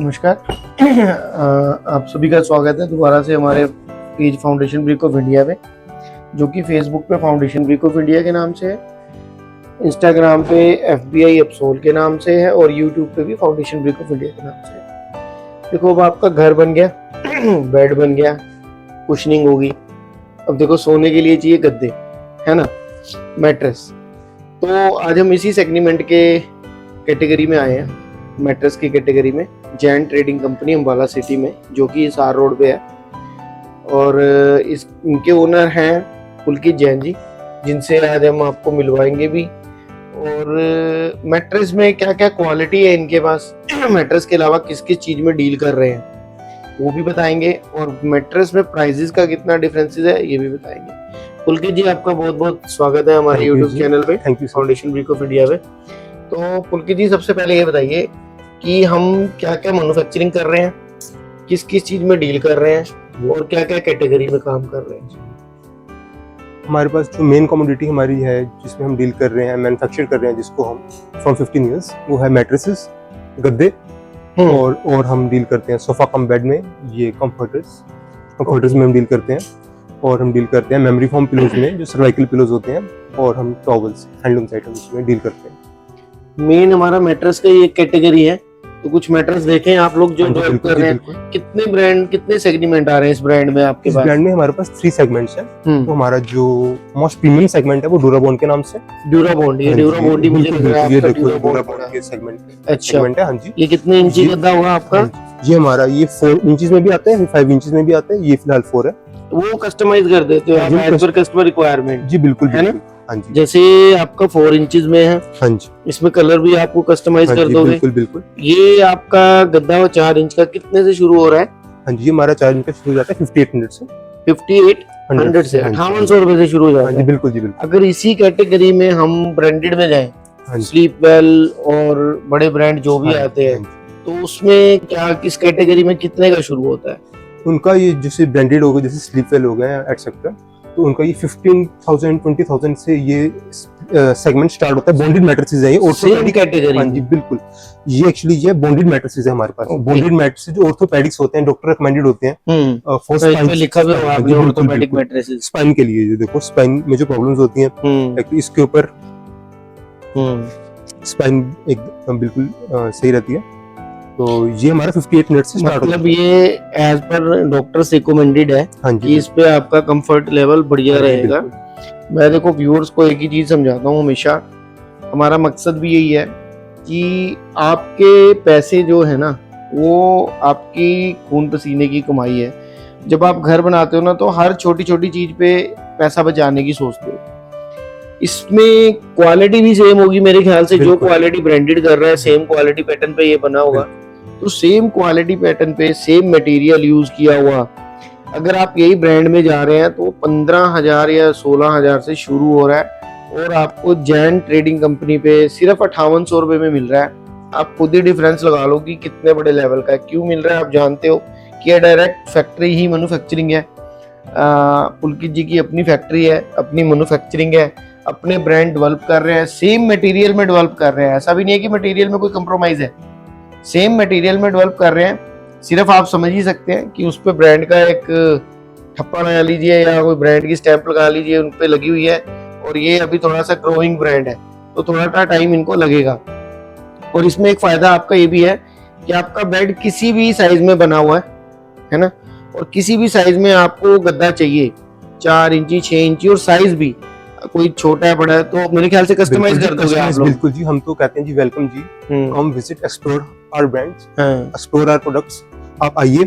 नमस्कार। आप सभी का स्वागत है दोबारा से हमारे page foundation brick of India पे, जो कि फेसबुक पे फाउंडेशन ब्रिक ऑफ इंडिया के नाम से है, इंस्टाग्राम पे FBI एप्सोल के नाम से है और यूट्यूब पे भी फाउंडेशन ब्रिक ऑफ इंडिया के नाम से है। देखो, अब आपका घर बन गया, बेड बन गया, कुशनिंग होगी, अब देखो सोने के लिए चाहिए गद्दे, है ना, मैट्रेस। तो आज हम इसी सेगमेंट के कैटेगरी में आए हैं, मैट्रेस की कैटेगरी में, Jain trading company Ambala city में, जो कि SR रोड पे है। और इनके ओनर हैं पुलकित जैन जी, जिनसे आज हम आपको मिलवाएंगे भी। और मैट्रेस में क्या क्या क्वालिटी है इनके पास, मैट्रेस के अलावा किस किस चीज़ में डील कर रहे हैं वो भी बताएंगे, और मैट्रेस में प्राइजेस का कितना डिफरेंसेस है ये भी बताएंगे। पुलकित जी, आपका बहुत बहुत स्वागत है हमारे यूट्यूब चैनल पे, thank you foundation brick of India पे। तो पुलकित जी, सबसे पहले ये बताइए कि हम क्या क्या मैन्युफैक्चरिंग कर रहे हैं, किस किस चीज में डील कर रहे हैं और क्या क्या कैटेगरी में काम कर रहे हैं। हमारे पास जो मेन कमोडिटी हमारी है जिसमें हम डील कर रहे हैं, मैन्युफैक्चर कर रहे हैं, जिसको हम फ्रॉम 15 ईयर्स, वो है मैट्रेसेस, गद्दे, और हम डील करते हैं सोफा कम बेड में, ये कंफर्टर्स में हम डील करते हैं, और हम डील करते हैं मेमोरी फोम पिलोज में, जो सर्वाइकल पिलोज होते हैं, और हम टॉवल्स, हैंडलूम्स आइटम्स में डील करते हैं। मेन हमारा मैट्रेस का ये कैटेगरी है। तो कुछ मैट्रेस देखें आप लोग जो डेवलप कर रहे हैं, कितने ब्रांड, कितने सेगमेंट आ रहे हैं इस ब्रांड में आपके पास? इस ब्रांड में हमारे पास 3 सेगमेंट्स हैं। तो हमारा जो मोस्ट प्रीमियम सेगमेंट है वो ड्यूराबॉन्ड के नाम से। ड्यूराबॉन्ड, ये ड्यूराबॉन्ड ही मुझे लग रहा है, ये देखो ड्यूराबॉन्ड के सेगमेंट है। हां जी, ये कितने इंची गद्दा होगा आपका? ये हमारा ये 4 इंचेस में भी आता है, 5 इंचेस में भी आता है, ये फिलहाल 4 है। वो कस्टमाइज कर देते हो आप एज पर कस्टमर रिक्वायरमेंट? जी बिल्कुल, है ना। हाँ जी, जैसे आपका 4 इंचेस में है, हाँ जी, इसमें कलर भी आपको कस्टमाइज कर दोगे? बिल्कुल बिल्कुल। ये आपका गद्दा 4 इंच का कितने से शुरू हो रहा है? हाँ जी, हमारा 4 इंच का शुरू हो जाता है 5800 से। 5800 से 5800 रुपए से शुरू हो जाता है। जी बिल्कुल जी बिल्कुल। अगर इसी कैटेगरी में हम ब्रांडेड में जाएं, स्लीप वेल और बड़े ब्रांड जो भी आते हैं, तो उसमें क्या, किस कैटेगरी में कितने का शुरू होता है? उनका ये जैसे ब्रांडेड हो गए, जैसे स्लीप वेल हो गए एटसेट्रा, तो उनका ये 15,000 20,000 से ये सेगमेंट स्टार्ट होता है। बॉन्डेड मैट्रेसेस है ये, ऑर्थोपेडिक कैटेगरी। हाँ जी बिल्कुल, ये एक्चुअली ये बॉन्डेड मैट्रेसेस है हमारे पास। बॉन्डेड मैट्रेसेस जो ऑर्थोपेडिक्स होते हैं, डॉक्टर रिकमेंडेड होते हैं फॉर स्पाइन, लिखा भी होगा आपने ऑर्थोपेडिक मैट्रेसेस। स्पाइन के लिए, देखो स्पाइन में जो प्रॉब्लम्स होती हैं, इसके ऊपर स्पाइन एकदम बिल्कुल सही रहती है। तो ये हमारा 58 मिनट से स्टार्ट होता है। मतलब ये एज पर डॉक्टर रिकमेंडेड है। हाँ जी, इस पे आपका कंफर्ट लेवल बढ़िया रहेगा। मैं देखो व्यूअर्स को एक ही चीज समझाता हूँ हमेशा, हमारा मकसद भी यही है कि आपके पैसे जो है ना, वो आपकी खून पसीने की कमाई है। जब आप घर बनाते हो ना, तो हर छोटी छोटी चीज पे पैसा बचाने की सोचते हो। इसमें क्वालिटी भी सेम होगी मेरे ख्याल से, जो क्वालिटी ब्रांडेड कर रहा है सेम क्वालिटी पैटर्न पे ये बना होगा, तो सेम क्वालिटी पैटर्न पे सेम मटेरियल यूज किया हुआ। अगर आप यही ब्रांड में जा रहे हैं तो 15,000 या 16,000 से शुरू हो रहा है, और आपको जैन ट्रेडिंग कंपनी पे सिर्फ 5800 रुपए में मिल रहा है। आप खुद ही डिफरेंस लगा लो कि कितने बड़े लेवल का है। क्यों मिल रहा है आप जानते हो कि यह डायरेक्ट फैक्ट्री ही मैन्युफैक्चरिंग है। पुलकित जी की अपनी फैक्ट्री है, अपनी मैन्युफैक्चरिंग है, अपने ब्रांड डेवलप कर रहे हैं, सेम मटेरियल में डेवलप कर रहे हैं। ऐसा भी नहीं है कि मटेरियल में कोई कंप्रोमाइज है, सेम मटेरियल में डेवलप कर रहे हैं। सिर्फ आप समझ ही सकते हैं कि उस पे ब्रांड का एक ठप्पा लगा लीजिए या कोई ब्रांड की स्टैंप लगा लीजिए, उन पे लगी हुई है। और ये अभी थोड़ा सा ग्रोइंग ब्रांड है, तो थोड़ा सा टाइम इनको लगेगा। और इसमें एक फायदा आपका ये भी है कि आपका बेड किसी भी साइज में बना हुआ है ना, और किसी भी साइज में आपको गद्दा चाहिए, 4 इंची 6 इंची, और साइज भी कोई छोटा है बड़ा है तो मेरे ख्याल से कस्टमाइज कर दोगे आप लोग। बिल्कुल जी, हम तो कहते हैं जी वेलकम जी, हम visit explore our brands, explore our products. आप आइए,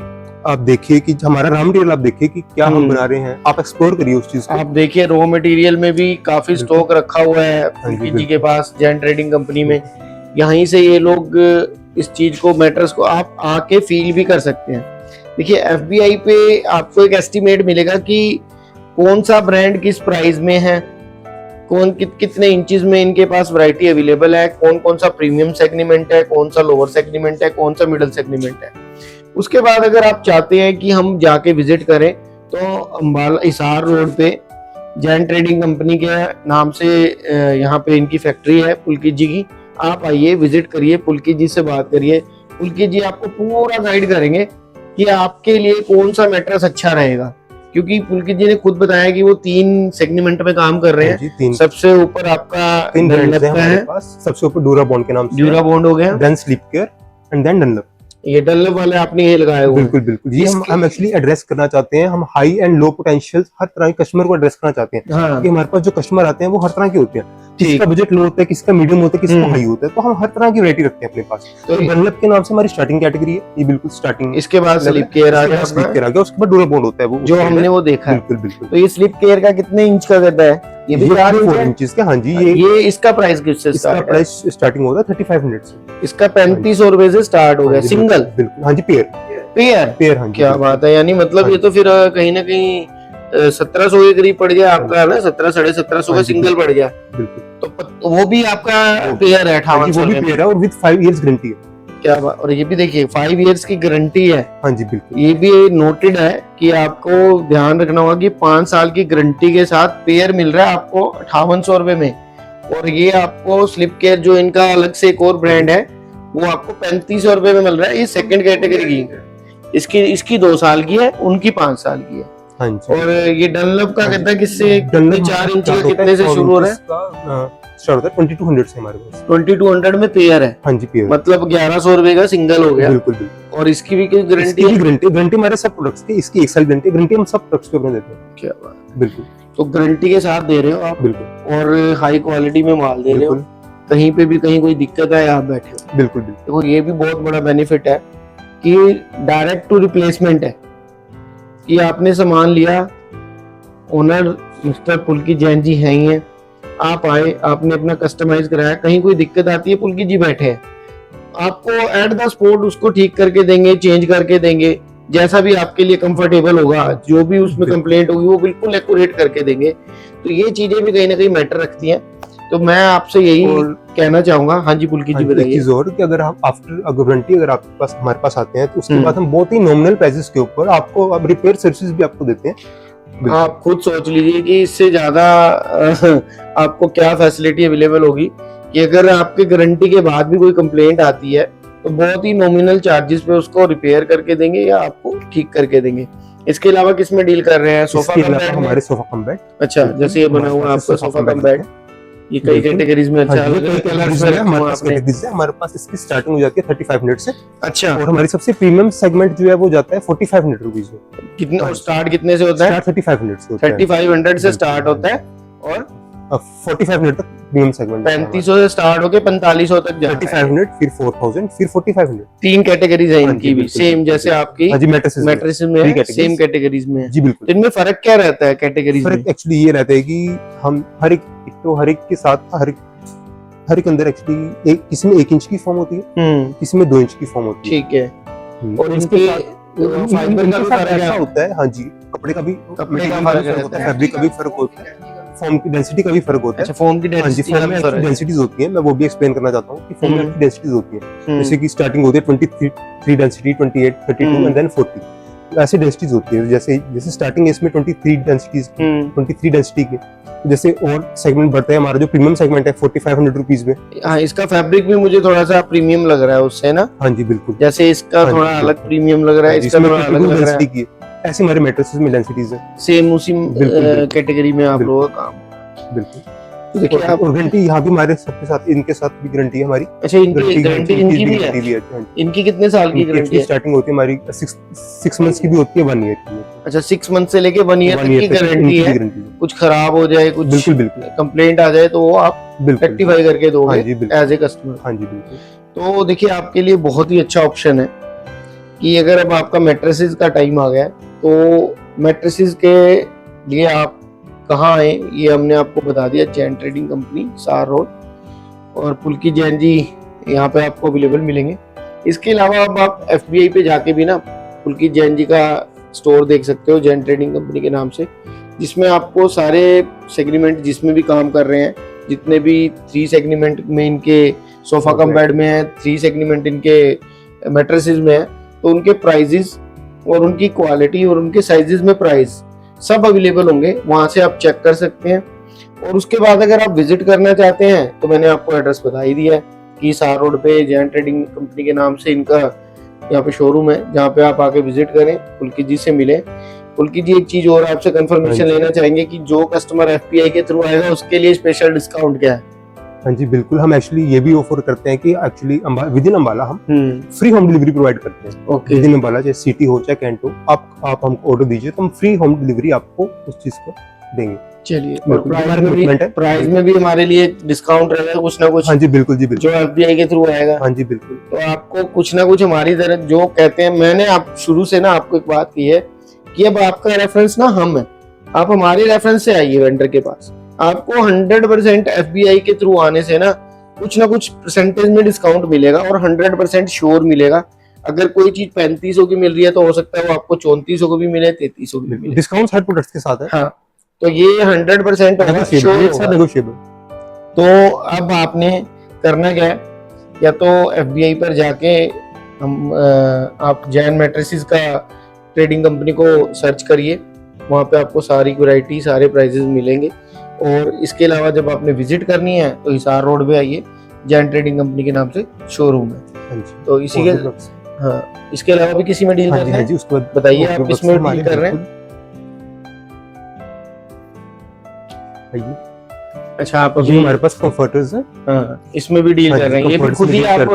आप देखिए कि हमारा रॉ मटेरियल, आप देखिए कि क्या हम बना रहे हैं, आप एक्सप्लोर करिए उस चीज को। आप देखिए रॉ मटेरियल में भी काफी स्टॉक रखा हुआ है पुलकित जी के पास, जैन ट्रेडिंग कंपनी में। यहीं से ये लोग इस चीज को, मैट्रेस को आप आके फील भी कर सकते हैं। देखिए FBI पे आपको एक एस्टिमेट मिलेगा कि कौन सा ब्रांड किस प्राइस में है, कौन कितने इंचेस में इनके पास वैरायटी अवेलेबल है, कौन कौन सा प्रीमियम सेगमेंट है, कौन सा लोअर सेगमेंट है, कौन सा मिडिल सेगमेंट है। उसके बाद अगर आप चाहते हैं कि हम जाके विजिट करें, तो अम्बाला SR रोड पे जैन ट्रेडिंग कंपनी के नाम से यहाँ पे इनकी फैक्ट्री है पुलकित जी की। आप आइए, विजिट करिए, पुलकित जी से बात करिए। पुलकित जी आपको पूरा गाइड करेंगे कि आपके लिए कौन सा मैट्रेस अच्छा रहेगा, क्योंकि पुलकित जी ने खुद बताया कि वो 3 सेगमेंट में काम कर रहे हैं। जी, 3 सबसे ऊपर आपका ब्रांड्स हैं डनलप का हमारे है, पास। सबसे ऊपर ड्यूरा बॉन्ड के नाम से ड्यूरा बॉन्ड हो गया, then sleep care and then Dunlop. ये डनलप वाले आपने ये लगाए हुए हैं। बिल्कुल बिल्कुल, ये हम एक्चुअली एड्रेस करना चाहते हैं। हम हाई एंड लो पोटेंशियल हर तरह के कस्टमर को एड्रेस करना चाहते हैं, हाँ क्योंकि हमारे पास जो कस्टमर आते हैं वो हर तरह के होते हैं। ठीक। किसका बजट लो होता है, किसका मीडियम होता है, किसका हाई होता है, तो हम हर तरह की वैरायटी रखते हैं अपने पास। तो डनलप के नाम से हमारी स्टार्टिंग कैटेगरी है, ये बिल्कुल स्टार्टिंग। इसके बाद स्लिप केयर आ गया, स्लिप केयर आ गया, उसके बाद ड्यूरा बॉन्ड होता है वो जो हमने वो देखा है। बिल्कुल बिल्कुल। तो ये स्लिप केयर का कितने इंच का गद्दा है? ये भी 4 इंच का। हाँ जी, ये इसका प्राइस किससे इसका स्टार्ट है? प्राइस स्टार्टिंग होता है 3500 से। इसका 3500 रुपए से स्टार्ट हो गया, सिंगल बिल्कुल। हाँ जी, पेयर पेयर। हाँ जी, क्या बात है, यानी मतलब ये तो फिर कहीं ना कहीं 1700 के करीब पड़ गया आपका, है ना? 1700-1750 का सिंगल पड़ गया। बिल्कुल। तो वो भी आपका पेयर है 5800 वो भी पेयर है और विद 5 इयर्स गारंटी है। क्या बात। और ये भी देखिए 5 इयर्स की गारंटी है। हाँ जी बिल्कुल। ये भी नोटेड है कि आपको ध्यान रखना होगा कि 5 साल की गारंटी के साथ पेयर मिल रहा है आपको 5800 रुपए में। और ये आपको स्लिप केयर जो इनका अलग से एक और ब्रांड है वो आपको 3500 रुपए में मिल रहा है। ये सेकंड कैटेगरी की, इसकी 2 साल की है, उनकी 5 साल की है। हाँ जी। और ये डनलप का कहता है किससे 4 इंच का कितने से शुरू हो रहा है? स्टार्ट होता है 2200 से हमारे पास। 2200 में पेयर है। हाँ जी, पेयर। मतलब 1100 रुपए का सिंगल हो गया। बिल्कुल बिल्कुल। और इसकी भी कोई गारंटी है? गारंटी हमारे सब प्रोडक्ट्स की, इसकी 1 साल गारंटी हम सब प्रोडक्ट्स पे अपने देते हैं। क्या बात। बिल्कुल। तो गारंटी के साथ दे रहे हो आप। बिल्कुल। और हाई क्वालिटी में माल दे रहे हो। कहीं पे भी कहीं कोई दिक्कत है आप बैठे हो। बिल्कुल बिल्कुल। देखो ये भी बहुत बड़ा बेनिफिट है कि डायरेक्ट टू रिप्लेसमेंट है, कि आपने सामान लिया, ओनर मिस्टर पुलकित जैन जी हैं ही हैं, आप आए, आपने अपना कस्टमाइज कराया, कहीं कोई दिक्कत आती है पुलकित जी बैठे हैं, आपको एट द स्पॉट उसको ठीक करके देंगे, चेंज करके देंगे, जैसा भी आपके लिए कंफर्टेबल होगा, जो भी उसमें कंप्लेंट होगी वो बिल्कुल एक्यूरेट करके देंगे। तो ये चीजें भी कहीं ना कहीं मैटर रखती हैं। तो मैं आपसे यही कहना चाहूंगा। हाँ जी पुलकित जी बताइए। चीज और कि अगर हम आफ्टर गारंटी अगर आपके पास हमारे पास आते हैं तो उसके बाद हम बहुत ही नॉमिनल प्राइसेस के ऊपर आपको अब रिपेयर सर्विसेज भी आपको देते हैं। आप खुद सोच लीजिए कि इससे ज्यादा आपको क्या फैसिलिटी अवेलेबल होगी कि अगर आपके गारंटी के बाद भी कोई कंप्लेंट आती है तो बहुत ही नॉमिनल चार्जेस पे उसको रिपेयर करके देंगे या आपको ठीक करके देंगे। इसके अलावा किस में डील कर रहे हैं? Sofa cum bed. हमारे सोफा कम बेड। अच्छा, जैसे ये बना हुआ आपका सोफा कम बेड, ये कई कैटेगरीज में अच्छा अलग अलग कलर्स में हमारे पास इसकी स्टार्टिंग हो जाती है 3500 से। अच्छा। और हमारी सबसे प्रीमियम सेगमेंट जो है वो जाता है 4500 रुपीज में। कितना स्टार्ट कितने से होता है? 3500 से होता है। 3500 से स्टार्ट होता है और 4500 तक प्रीमियम सेगमेंट। 3500 से स्टार्ट होके 4500 तक जाता है। 3500 फिर 4000 फिर 4500। 3 कैटेगरीज है इनकी भी, सेम जैसे आपकी मैट्रेसेस में सेम कैटेगरीज में। जी बिल्कुल। इनमें फर्क क्या रहता है कैटेगरीज में? फर्क एक्चुअली ये रहता है कि हम हर एक के साथ हर एक अंदर एक्चुअली एक किसी में 1 इंच की फॉर्म होती है, किसी में 2 इंच की फॉर्म होती है। ठीक है। और इसके फाइबर का भी फर्क होता है। हाँ जी, कपड़े का भी फर्क होता है, फैब्रिक का भी फर्क होता है, फॉर्म की डेंसिटी का भी फर्क होता है। अच्छा, फॉर्म की डेंसिटी का भी फर्क है। डेंसिटीज होती है, मैं वो भी एक्सप्लेन करना चाहता हूँ कि फॉर्म की डेंसिटीज होती है। जैसे कि स्टार्टिंग होती है 23 डेंसिटी, 28, 32 एंड देन 40। ऐसी डेंसिटीज होती है। जैसे स्टार्टिंग इसमें 23 डेंसिटी की, जैसे और सेगमेंट बढ़ता है हमारा जो प्रीमियम सेगमेंट है 4500 रुपीज में। हाँ, इसका फैब्रिक भी मुझे थोड़ा सा प्रीमियम लग रहा है उससे ना। हाँ जी बिल्कुल। जैसे इसका थोड़ा अलग प्रीमियम लग रहा है, इसका थोड़ा अलग लग रहा है। ऐसे हमारे मैट्रेसेस में डेंसिटीज है सेम उसी कैटेगरी में आप लोगों का काम। बिल्कुल। तो देखिए आप गारंटी यहाँ भी हमारे सबके साथ, इनके साथ भी गारंटी है हमारी। अच्छा, इनकी गारंटी इनकी भी है। इनकी कितने साल की गारंटी है? स्टार्टिंग होती है हमारी 6 मंथ्स की भी होती है, 1 ईयर की। अच्छा, 6 मंथ से लेके 1 ईयर तक की गारंटी है। कुछ खराब हो जाए, कुछ कंप्लेंट आ जाए तो वो आप रेक्टिफाई करके दोगे एज ए कस्टमर। हाँ जी बिल्कुल। तो देखिए आपके लिए बहुत ही अच्छा ऑप्शन है कि अगर अब आपका मैट्रेसेस का टाइम आ गया तो मैट्रेसेस के लिए आप कहाँ आए ये हमने आपको बता दिया। जैन ट्रेडिंग कंपनी, सार रोड, और पुलकित जैन जी यहाँ पे आपको अवेलेबल मिलेंगे। इसके अलावा अब आप FBI पे जाके भी ना पुलकित जैन जी का स्टोर देख सकते हो, जैन ट्रेडिंग कंपनी के नाम से, जिसमें आपको सारे सेगमेंट जिसमें भी काम कर रहे हैं, जितने भी 3 सेगमेंट में इनके सोफा कम बेड में है, 3 सेगमेंट इनके मैट्रेसेस में है, तो उनके प्राइजेस और उनकी क्वालिटी और उनके साइजेस में प्राइस सब अवेलेबल होंगे। वहां से आप चेक कर सकते हैं। और उसके बाद अगर आप विजिट करना चाहते हैं तो मैंने आपको एड्रेस बता ही दिया है। कि हिसार रोड पे जैन ट्रेडिंग कंपनी के नाम से इनका यहाँ पे शोरूम है, जहाँ पे आप आके विजिट करें, पुलकित जी से मिले। पुलकित जी, एक चीज और आपसे कंफर्मेशन हाँ जी। लेना चाहेंगे कि जो कस्टमर एफपीआई के थ्रू आएगा उसके लिए स्पेशल डिस्काउंट क्या है? हाँ जी बिल्कुल, हम एक्चुअली ये भी ऑफर करते हैं कि एक्चुअली विद इन अम्बाला हम फ्री होम डिलीवरी प्रोवाइड करते हैं। ओके, विद इन अम्बाला, चाहे सिटी हो चाहे कैंट हो, आप हमको ऑर्डर दीजिए तो हम फ्री होम डिलीवरी आपको उस चीज को देंगे। चलिए। और बिल्कुल, हमारा commitment है। प्राइस में भी हमारे लिए डिस्काउंट रहेगा कुछ ना कुछ, हाँ जी बिल्कुल जी बिल्कुल। जो एफबीआई के थ्रू आएगा। हाँ जी बिल्कुल। तो आपको कुछ ना कुछ हमारी तरफ जो कहते हैं, मैंने आप शुरू से ना आपको एक बात की है कि अब आपका रेफरेंस ना हम है, आप हमारे रेफरेंस से आइए वेंडर के पास। आपको 100% एफबीआई के थ्रू आने से ना कुछ परसेंटेज में डिस्काउंट मिलेगा और 100% श्योर मिलेगा। अगर कोई चीज 3500 की मिल रही है तो हो सकता है वो आपको 3400 को भी मिले, 3300 की भी मिले। डिस्काउंट हर प्रोडक्ट्स के साथ है। हाँ, तो ये 100% होगा, श्योर होगा। नेगोशिएबल। तो अब आपने करना क्या है, या तो एफबीआई पर जाके हम आप जैन मैट्रेसेस का ट्रेडिंग कंपनी को सर्च करिए, वहाँ पे आपको सारी वैरायटी, सारे प्राइसेस मिलेंगे। और इसके अलावा जब आपने विजिट करनी है तो हिसार रोड पे आइए, जैन ट्रेडिंग कंपनी के नाम से शोरूम है। हाँ जी। तो इसी के हाँ, इसके अलावा भी किसी में डील हाँ कर जी, रहे हाँ हैं? जी, उसके बाद बताइए आप किसमें डील कर रहे हैं? हैं? अच्छा, आप अभी अभी हमारे पास कंफर्टर्स है। हाँ, इसमें भी डील कर रहे हैं। ये भी खुद ही आप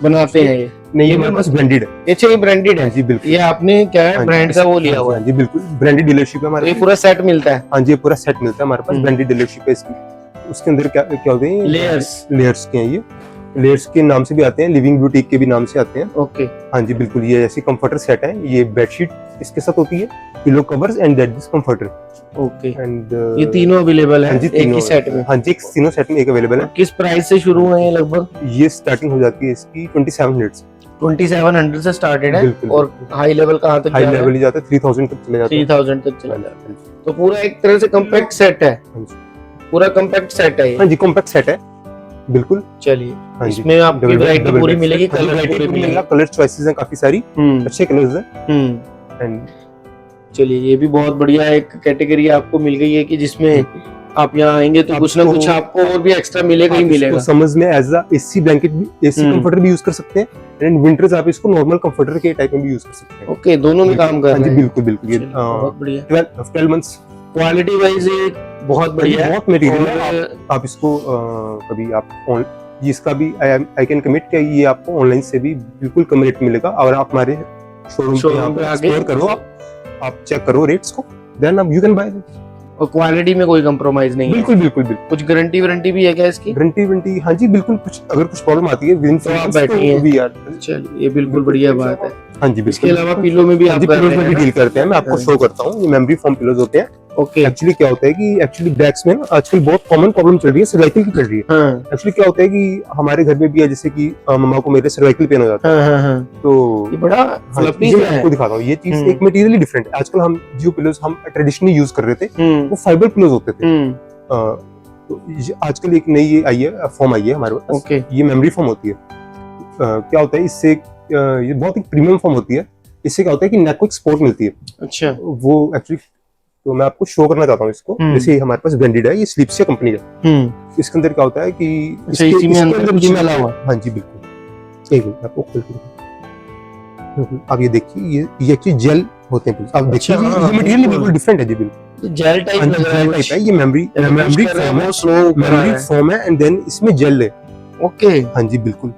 बनाते हैं? ये नहीं, ये हमारे पास ब्रांडेड है। अच्छा, ये ब्रांडेड है जी बिल्कुल। ये आपने क्या है, ब्रांड का वो लिया हुआ है? जी बिल्कुल, ब्रांडेड डीलरशिप है तो हमारे ये पास। पूरा सेट मिलता है? हाँ जी, ये पूरा सेट मिलता है हमारे पास, ब्रांडेड डीलरशिप है इसकी। उसके अंदर क्या क्या होते हैं? लेयर्स के हैं ये। लेयर्स के नाम से भी आते हैं, लिविंग ब्यूटीक के भी नाम से आते हैं। ओके। हाँ जी बिल्कुल, ये ऐसी कंफर्टर सेट है। ये बेडशीट इसके साथ होती है, pillow covers and that this comforter. Okay, and ये तीनों अवेलेबल है हाँ जी, एक ही तीनों सेट में? हाँ जी, तीनों सेट में एक अवेलेबल है। किस प्राइस से शुरू है ये? लगभग ये स्टार्टिंग हो जाती है इसकी 2700 से। 2700 से स्टार्टेड है। बिल्कुल, और हाई लेवल कहाँ तक हाई जा रहा लेवल ही जाता है, 3000 तक चले जाता है। 3000 तक चला जाता है। तो पूरा एक तरह से कॉम्पैक्ट सेट है? हाँ जी। पूरा कॉम्पैक्ट सेट है ये? हाँ जी, कॉम्पैक्ट सेट है बिल्कुल। चलिए, हाँ जी, इसमें आपकी वैरायटी पूरी मिलेगी, कलर पूरे मिलेंगे? कलर चॉइसेस हैं काफी सारी, अच्छे कलर्स हैं। एंड चलिए, ये भी बहुत बढ़िया एक कैटेगरी आपको मिल गई है कि जिसमें आप यहाँ आएंगे तो कुछ ना कुछ आपको और भी एक्स्ट्रा मिलेगा ही मिलेगा। समझ में एज अ एसी ब्लैंकेट भी, एसी कंफर्टर भी यूज कर सकते हैं, एंड विंटर्स आप इसको नॉर्मल कंफर्टर के टाइप में भी यूज कर सकते हैं। ओके, दोनों में काम कर हाँ रहे जी हैं? बिल्कुल बिल्कुल। ये बहुत बढ़िया। 12 मंथ्स क्वालिटी वाइज ये बहुत बढ़िया है, बहुत मटेरियल है। और आप इसको कभी आप इसका भी आई कैन कमिट कि ये आपको ऑनलाइन से भी बिल्कुल कम रेट मिलेगा। अगर आप हमारे शोरूम पे आके एक्सप्लोर करो, आप चेक करो रेट्स को, देन आप यू कैन बाय इट। और क्वालिटी में कोई कंप्रोमाइज नहीं है? बिल्कुल बिल्कुल बिल्कुल। कुछ गारंटी भी है क्या इसकी? गारंटी हाँ जी बिल्कुल। कुछ अगर कुछ प्रॉब्लम आती है विद इन तो आप बैठिए। चलिए, ये बिल्कुल बढ़िया बात है। हाँ जी इसके बिल्कुल। अलावा पिलो में भी आप पिलोज में भी डील करते हैं, मैं आपको शो करता हूँ। ये मेमोरी फोम पिलोज होते हैं। ओके। एक्चुअली क्या होता है कि एक्चुअली बैक्स में ना आजकल बहुत कॉमन प्रॉब्लम चल रही है, सर्वाइकल की चल रही है। हाँ एक्चुअली क्या होता है कि हमारे घर में भी है, जैसे कि मम्मा को मेरे सर्वाइकल पेन हो जाता है, हाँ हाँ, तो ये बड़ा हाँ, फ्लफी ये सा मैं है। आपको दिखाता हूँ। ये चीज एक मटेरियली डिफरेंट है। आजकल हम जो पिलोज हम ट्रेडिशनली यूज कर रहे थे वो फाइबर पिलोज होते थे। तो आजकल एक नई ये आई है, फॉर्म आई है हमारे पास। ओके। ये मेमोरी फॉर्म होती है। क्या होता है इससे, ये बहुत एक प्रीमियम फॉर्म होती है। इससे क्या होता है कि नेक को एक सपोर्ट मिलती है। अच्छा। वो एक्चुअली तो मैं आपको शो करना चाहता हूँ इसको। जैसे हमारे पास ब्रांडेड है, ये स्लीप्सिया कंपनी है। इसके अंदर क्या होता है कि इसी में अंदर कुछ मिला हुआ? हाँ जी बिल्कुल। एक मिनट आपको खोल के आप ये देखिए, ये एक्चुअली जेल होते हैं। आप देखिए ये मटेरियल बिल्कुल डिफरेंट है जी, बिल्कुल जेल टाइप लग रहा है। ये मेमोरी फॉर्म है एंड देन इसमें जेल है। ओके। हाँ जी बिल्कुल,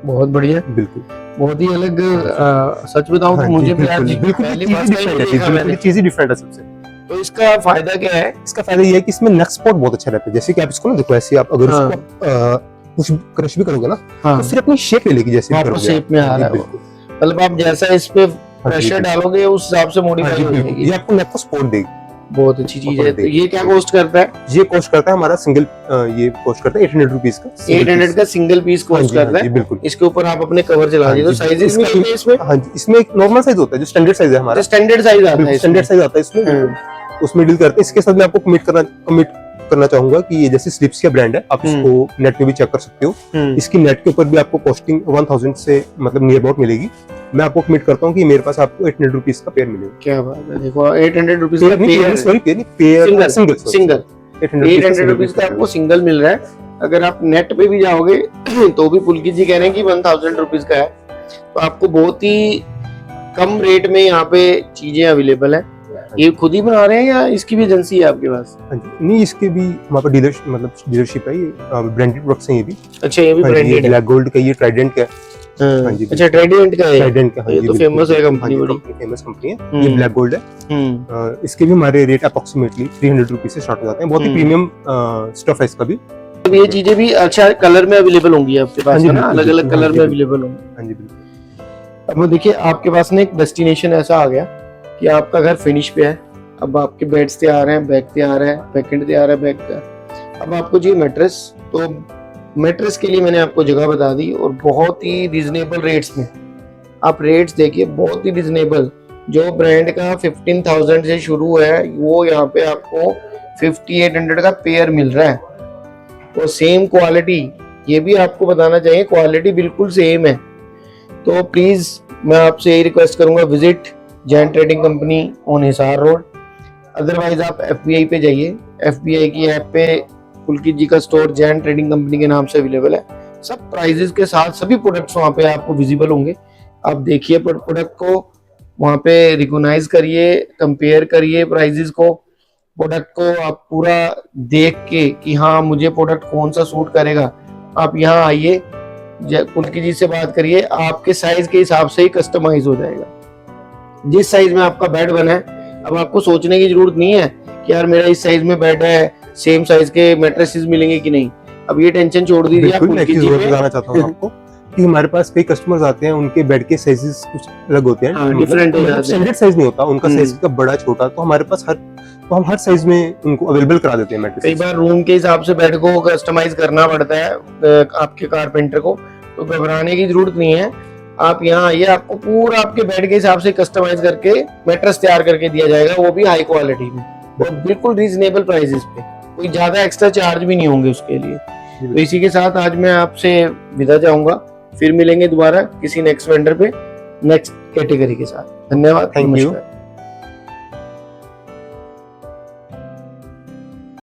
बहुत बढ़िया, बिल्कुल बहुत ही अलग। सच बताऊं तो मुझे भी आज बिल्कुल चीज ही डिफरेंट है सबसे। तो इसका फायदा क्या है? इसका फायदा ये है कि इसमें नेक सपोर्ट बहुत अच्छा रहता है। जैसे कि आप इसको ना देखो, ऐसे आप अगर इसको कुछ क्रश भी करोगे ना तो फिर अपनी शेप ले लेगी, जैसे वापस शेप में आ रहा है। मतलब आप जैसा इस पे प्रेशर डालोगे उस हिसाब से मॉडिफाई हो जाएगी। ये आपको नेक को सपोर्ट देगी। बहुत अच्छी चीज है। तो ये क्या कॉस्ट करता है? ये कॉस्ट करता है हमारा सिंगल, ये कॉस्ट करता है 800 रुपीस का। 800 का सिंगल पीस कॉस्ट करता है। बिल्कुल। इसके ऊपर आप अपने कवर चला दीजिए। तो साइजेस में कितने इसमें? हाँ जी, इसमें एक नॉर्मल साइज होता है जो स्टैंडर्ड साइज है हमारा। स्टैंडर्ड साइज आता है, स्टैंडर्ड साइज आता है इसमें, उसमें डील करते हैं। इसके साथ मैं आपको कमिट करना चाहूंगा कि ये जैसे स्लिप्स का ब्रांड है, आप इसको नेट पे भी चेक कर सकते हो। इसकी नेट के ऊपर भी आपको कॉस्टिंग 1000 से मतलब नियर अबाउट मिलेगी। मैं आपको कमिट करता हूँ कि मेरे पास आपको 800 रुपीस का पेयर मिलेगा। क्या बात है, देखो 800 रुपीस का पेयर, सिंगल 800 रुपीस का आपको सिंगल रुपीस का आपको सिंगल मिल रहा है। अगर आप नेट पे भी जाओगे तो भी पुलकित जी कह रहे हैं कि 1000 रुपीज का है, तो आपको बहुत ही कम रेट में यहाँ पे चीजें अवेलेबल है। ये खुद ही बना रहे हैं या इसकी भी एजेंसी है आपके पास? हाँ जी, नहीं इसके भी हमारे पास डीलरशिप है, ये ब्रांडेड प्रोडक्ट्स हैं ये भी। अच्छा, ये भी ब्रांडेड है। ब्लैक गोल्ड का, ये ट्राइडेंट का है। हाँ जी, अच्छा, ट्राइडेंट का है। ट्राइडेंट का, हाँ ये जी, तो फेमस है कंपनी, बड़ी फेमस कंपनी है। ये ब्लैक गोल्ड है। इसके भी हमारे रेट अप्रोक्सीमेटली 300 रुपीज से स्टार्ट हो जाते हैं। बहुत ही प्रीमियम स्टफ है इसका भी। तो ये चीजें भी अच्छा कलर में अवेलेबल होंगी आपके पास, है ना? अलग अलग हाँ कलर जी, में अवेलेबल होंगे। हाँ जी, बिल्कुल। अब देखिए आपके पास ना एक डेस्टिनेशन ऐसा आ गया कि आपका घर फिनिश पे है। अब आपके बेड्स तैयार हैं, बैग तैयार है, बैकेंड तैयार है, बैग का। अब आपको चाहिए मैट्रेस, तो मैट्रेस के लिए मैंने आपको जगह बता दी और बहुत ही रिजनेबल रेट्स में। आप रेट्स देखिए, बहुत ही रिजनेबल। जो ब्रांड का 15,000 से शुरू है, वो यहाँ पे आपको 5800 का पेयर मिल रहा है। और सेम क्वालिटी, ये भी आपको बताना चाहिए, क्वालिटी बिल्कुल सेम है। तो प्लीज मैं आपसे यही रिक्वेस्ट करूंगा, visit Jain trading company on Hisar road. Otherwise आप FBI पे जाइए, FBI की ऐप पे पुलकित जी का स्टोर जैन ट्रेडिंग कंपनी के नाम से अवेलेबल है। सब प्राइजेस के साथ सभी प्रोडक्ट्स वहाँ पे आपको विजिबल होंगे। आप देखिए प्रोडक्ट को, वहाँ पे रिकॉग्नाइज करिए, कंपेयर करिए प्राइजेस को, प्रोडक्ट को आप पूरा देख के कि हाँ मुझे प्रोडक्ट कौन सा सूट करेगा। आप यहाँ आइए, पुलकित जी से बात करिए, आपके साइज के हिसाब से ही कस्टमाइज हो जाएगा। जिस साइज में आपका बेड बना है, अब आपको सोचने की जरूरत नहीं है कि यार मेरा इस साइज में बेड है, सेम साइज के मैट्रेसेस मिलेंगे कि नहीं। अब ये टेंशन छोड़ दीजिए। बिल्कुल, मैं एक चीज और बताना चाहता हूँ आपको कि हमारे पास कई कस्टमर्स आते हैं, उनके बेड के साइजेस कुछ अलग होते हैं, डिफरेंट हो जाते हैं। स्टैंडर्ड साइज नहीं होता उनका, साइज का बड़ा छोटा, तो हमारे पास हम हर साइज में उनको अवेलेबल करा देते हैं मैट्रेस। कई बार रूम के हिसाब से बेड को कस्टमाइज करना पड़ता है आपके कारपेंटर को, तो घबराने की जरूरत नहीं है। आप यहाँ आइए, आपको पूरा आपके बेड के हिसाब से कस्टमाइज करके मैट्रेस तैयार करके दिया जाएगा, वो भी हाई क्वालिटी में और बिल्कुल रीजनेबल प्राइसेस पे। कोई ज्यादा एक्स्ट्रा चार्ज भी नहीं होंगे उसके लिए। तो इसी के साथ आज मैं आपसे विदा चाहूंगा, फिर मिलेंगे दोबारा किसी नेक्स्ट वेंडर पे, नेक्स्ट कैटेगरी के साथ। धन्यवाद, थैंक यू। नमस्कार।